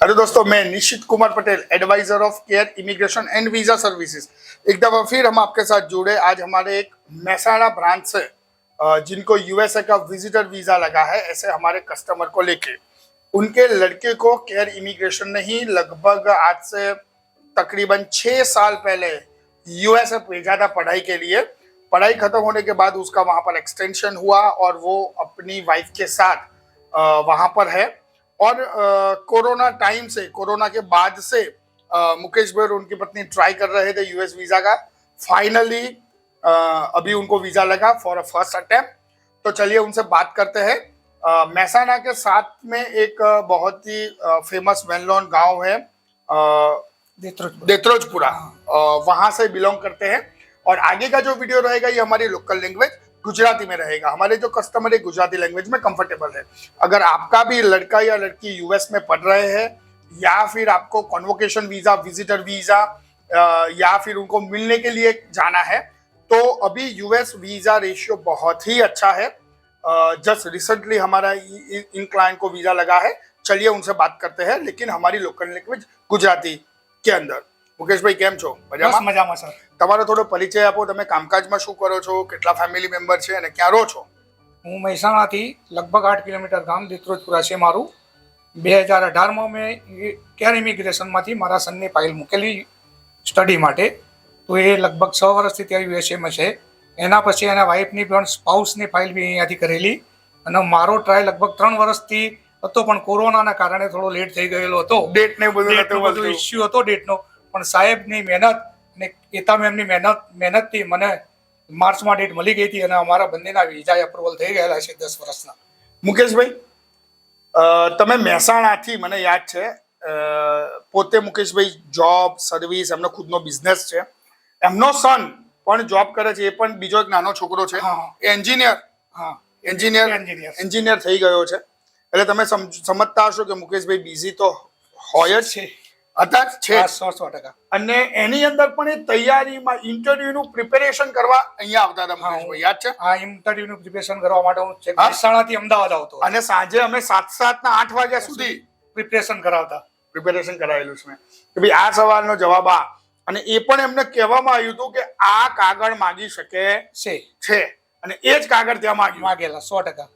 Hello दोस्तों, मैं Nishit Kumar Patel, advisor of Care Immigration and Visa Services. एक दफा फिर हम आपके साथ जुड़े। आज हमारे एक महसाणा ब्रांच से जिनको यूएसए का विजिटर वीजा लगा है, ऐसे हमारे कस्टमर को लेके उनके लड़के को केयर इमिग्रेशन ने ही लगभग आज से तकरीबन 6 साल पहले यूएसए भेजा था पढ़ाई के लिए। पढ़ाई खत्म होने के बाद उसका वहां पर एक्सटेंशन हुआ और वो अपनी वाइफ के साथ वहां पर है। और कोरोना टाइम से, कोरोना के बाद से मुकेश भाई और उनकी पत्नी ट्राई कर रहे थे यूएस वीजा का। फाइनली अभी उनको वीजा लगा फॉर अ फर्स्ट अटेम्प्ट। तो चलिए उनसे बात करते हैं। महसाणा के साथ में एक बहुत ही फेमस वेल नोन गांव है देत्रोजपुरा, वहां से बिलोंग करते हैं। और आगे का जो वीडियो रहेगा ये हमारी लोकल लैंग्वेज गुजराती में रहेगा। हमारे जो कस्टमर है गुजराती लैंग्वेज में कंफर्टेबल है। अगर आपका भी लड़का या लड़की यूएस में पढ़ रहे हैं या फिर आपको कॉन्वोकेशन वीजा, विजिटर वीजा या फिर उनको मिलने के लिए जाना है, तो अभी यूएस वीजा रेशियो बहुत ही अच्छा है। जस्ट रिसेंटली हमारा इन क्लाइंट को वीजा लगा है। चलिए उनसे बात करते हैं, लेकिन हमारी लोकल लैंग्वेज गुजराती के अंदर। મુકેશભાઈ કેમ છો? મજામાં સર। તમારો થોડો પરિચય આપો। તમે કામકાજમાં શું કરો છો, કેટલા ફેમિલી મેમ્બર છે અને ક્યાં રહો છો? હું મહેસાણાથી લગભગ 8 કિલોમીટર ગામ દેત્રોજપુરા છે મારું। 2018માં મેં કેર ઇમિગ્રેશનમાંથી મારા સનની ફાઇલ મૂકેલી સ્ટડી માટે। તો એ લગભગ 6 વર્ષથી ત્યાં યુએસએમાં છે। એના પછી એના વાઇફની પણ સ્પાઉસની ફાઇલ બી અહીંયાથી કરેલી। અને મારો ટ્રાય લગભગ 3 વર્ષથી હતો, પણ કોરોનાના કારણે થોડો લેટ થઈ ગયેલો હતો। ડેટને બધું ઇસ્યુ હતો ડેટનો। પણ સાહેબની મહેનત અને એતા મેમની મહેનતથી મને માર્ચમાં ડેટ મળી ગઈ હતી અને અમારા બંનેના વિઝા એપ્રુવલ થઈ ગયેલા છે 10 વર્ષના। મુકેશભાઈ, તમે મહેસાણાથી, મને યાદ છે, પોતે મુકેશભાઈ જોબ, સર્વિસ, એમનો ખુદનો બિઝનેસ છે। એમનો સન પણ જોબ કરે છે, એ પણ બીજો એક નાનો છોકરો છે, એ એન્જિનિયર થઈ ગયો છે। એટલે તમે સમજતા હશો કે મુકેશભાઈ બિઝી તો હોય જ છે, હતા છે 100%। અને એની અંદર પણ એ તૈયારીમાં ઇન્ટરવ્યુનું પ્રિપેરેશન કરવા અહીંયા આવતા હતા મુકેશભાઈ, યાદ છે? હા, ઇન્ટરવ્યુનું પ્રિપેરેશન કરવા માટે હું મહેસાણાથી અમદાવાદ આવતો અને સાંજે અમે 7 ના 8 વાગ્યા સુધી પ્રિપેરેશન કરાવેલું છે કે ભાઈ આ સવાલનો જવાબ આ। અને એ પણ એમને કહેવામાં આવ્યું હતું કે આ કાગળ માંગી શકે છે અને એ જ કાગળ ત્યાં માંગેલા 100%।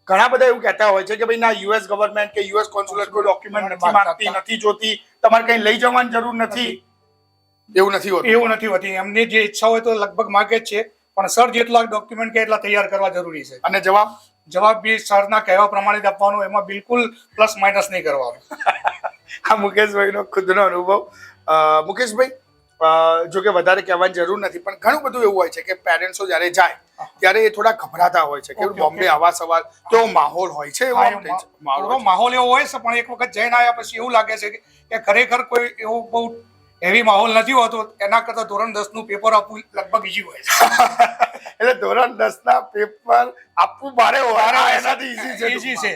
ઘણા બધા એવું કહેતા હોય છે કે ભાઈ ના, યુએસ ગવર્મેન્ટ કે યુએસ કોન્સ્યુલેટ કોઈ ડોક્યુમેન્ટ નથી માંગતી, નથી જોતી, તમારે કઈ લઈ જવાની જરૂર નથી। એવું નથી હોતું। એમની જે ઈચ્છા હોય તો લગભગ માંગે જ છે, પણ સર જેટલા ડોક્યુમેન્ટ કે એટલા તૈયાર કરવા જરૂરી છે। અને જવાબ બી સરના કહેવા પ્રમાણે જ આપવાનો, એમાં બિલકુલ પ્લસ માઇનસ નહીં કરવાનો। આ મુકેશભાઈનો ખુદનો અનુભવ। મુકેશભાઈ, જો કે વધારે કહેવાની જરૂર નથી, પણ ઘણું બધું એવું હોય છે કે પેરેન્ટ્સો જ્યારે જાય ત્યારે એ થોડા ગભરાતા હોય છે કે બોમ્બે આવા સવાલ, કેવો માહોલ હોય છે? માહોલ એવો હોય છે, પણ એક વખત જઈને આવ્યા પછી એવું લાગે છે કે ખરેખર કોઈ એવો બહુ હેવી માહોલ નથી હોતો। એના કરતા ધોરણ 10 નું પેપર આપવું લગભગ ઈઝી હોય છે। એટલે ધોરણ 10 ના પેપર આપવું ભારે હોય, એનાથી ઈઝી છે,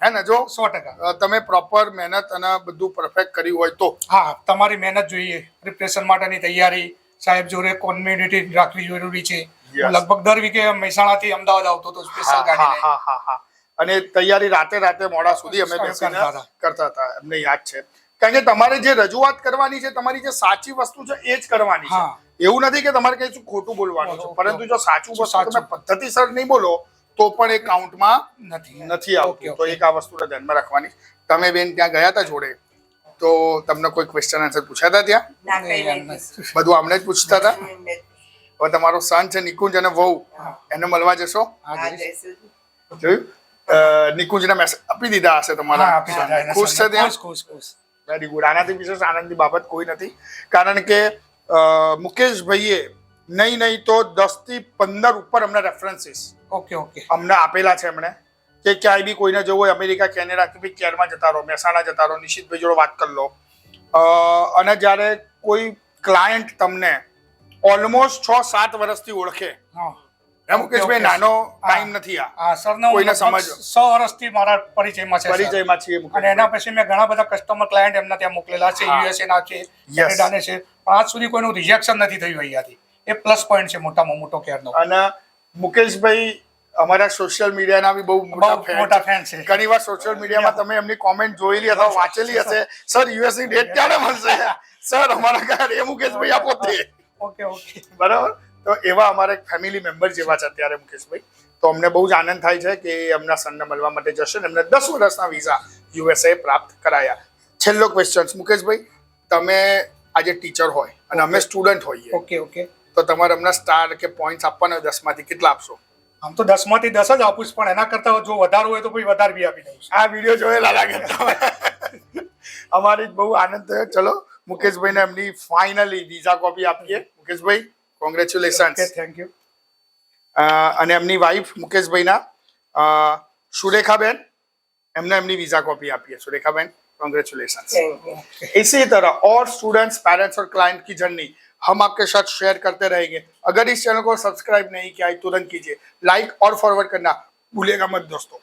હે ને? જો 100% તમે પ્રોપર મહેનત અને બધું પરફેક્ટ કર્યું હોય તો। હા, તમારી મહેનત જોઈએ, પ્રિપરેશન માટેની તૈયારી, સાહેબ જોડે કોમ્યુનિટી રાખવી જરૂરી છે। લગભગ દર વીકે મહેસાણાથી અમદાવાદ આવતો હતો સ્પેશિયલ ગાડી લઈને। અને તૈયારી રાતે મોડા સુધી અમે બેસીને કરતા હતા, અમને યાદ છે। કારણ કે તમારે જે રજૂઆત કરવાની છે, તમારી જે સાચી વસ્તુ છે એ જ કરવાની છે। એવું નથી કે તમારે કઈ ખોટું બોલવાનું છે, પરંતુ જો સાચું વસ્તુ તમે પદ્ધતિસર નહીં બોલો તો પણ એ કાઉન્ટમાં નથી આવતું। તો એક આ વસ્તુને ધ્યાનમાં રાખવાની। તમે બેન ત્યાં ગયા હતા જોડે, તો તમને કોઈ ક્વેશ્ચન આન્સર પૂછ્યા હતા ત્યાં? બધું આમને જ પૂછતા હતા? હવે તમારો સન છે નિકુંજ અને વહુ, એને મળવા જશો? જોયું, નિકુંજને મેસેજ આપી દીધા હશે તમારા? ખુશ છે ત્યાં? Very good. આનાથી વિશેષ આનંદની બાબત કોઈ નથી, કારણ કે મુકેશભાઈએ નહીં તો 10 થી 15 ઉપર અમને રેફરન્સીસ અમને આપેલા છે એમણે, કે ક્યાંય બી કોઈને જવું હોય અમેરિકા, કેનેડા, કે ભાઈ કેરમાં જતા રહો, મહેસાણા જતા રહો, નિશિતભાઈ જોડે વાત કરી લો। અને જ્યારે કોઈ ક્લાયન્ટ તમને ઓલમોસ્ટ 6-7 વર્ષથી ઓળખે, મુકેશભાઈ નાનો ટાઈમ નથી આ, કોઈને સમજ 100 વર્ષથી મારા પરિચયમાં છીએ। અને એના પછી મેં ઘણા બધા કસ્ટમર ક્લાયન્ટ એમના ત્યાં મોકલેલા છે, યુએસએ ના છે, કેનેડાને છે, પણ આજ સુધી કોઈનું રિજેક્શન નથી થયું અહીંયાથી। એ પ્લસ પોઈન્ટ છે મોટામાં મોટો કેરનો। અને મુકેશભાઈ અમારા સોશિयल મીડિયાના બી બહુ મોટા ફેન છે. ઘણી વાર સોશિયલ મીડિયામાં તમે એમની કોમેન્ટ જોયેલી અથવા વાંચેલી હશે, સર યુએસની ડેટ ક્યારે મળશે, સર અમારા ઘરે એ મુકેશભાઈ આપો તે. ઓકે બરાબર. તો એવા અમારા એક ફેમિલી મેમ્બર જેવા છે અત્યારે મુકેશભાઈ. તો અમને બહુ જ આનંદ થાય છે કે એમના સનને મળવા માટે જશે ને એમને 10 વર્ષના વિઝા યુએસએ પ્રાપ્ત કરાયા. છેલ્લો ક્વેશ્ચન મુકેશભાઈ, તમે આજે ટીચર હોય અને અમે સ્ટુડન્ટ હોઈએ, ઓકે. તો તમારે અમને સ્ટાર કે પોઈન્ટ્સ આપવાના 10 માંથી કેટલા આપશો? આમ તો 10 માંથી 10 જ આપું છું, પણ એના કરતા જો વધારે હોય તો પછી વધારે બી આપી દઉં છું. આ વિડીયો જોયેલા લાગે તમે. અમારી બહુ આનંદ થયો. ચલો મુકેશભાઈને એમની ફાઇનલી વિઝા કોપી આપીએ. મુકેશભાઈ કોંગ્રેચ્યુલેશન્સ. Thank you. અને એમની વાઈફ મુકેશભાઈના સુરેખાબેન, એમને એમની विजा कॉपी આપીए. सुरेखाबेन कॉन्ग्रेचुलेशंस. इसी तरह और स्टूडेंट्स, पेरेंट्स और क्लाइंट की जर्नी हम आपके साथ शेयर करते रहेंगे. अगर इस चैनल को सब्सक्राइब नहीं किया है तुरंत कीजिए, लाइक और फॉरवर्ड करना भूलिएगा मत दोस्तों.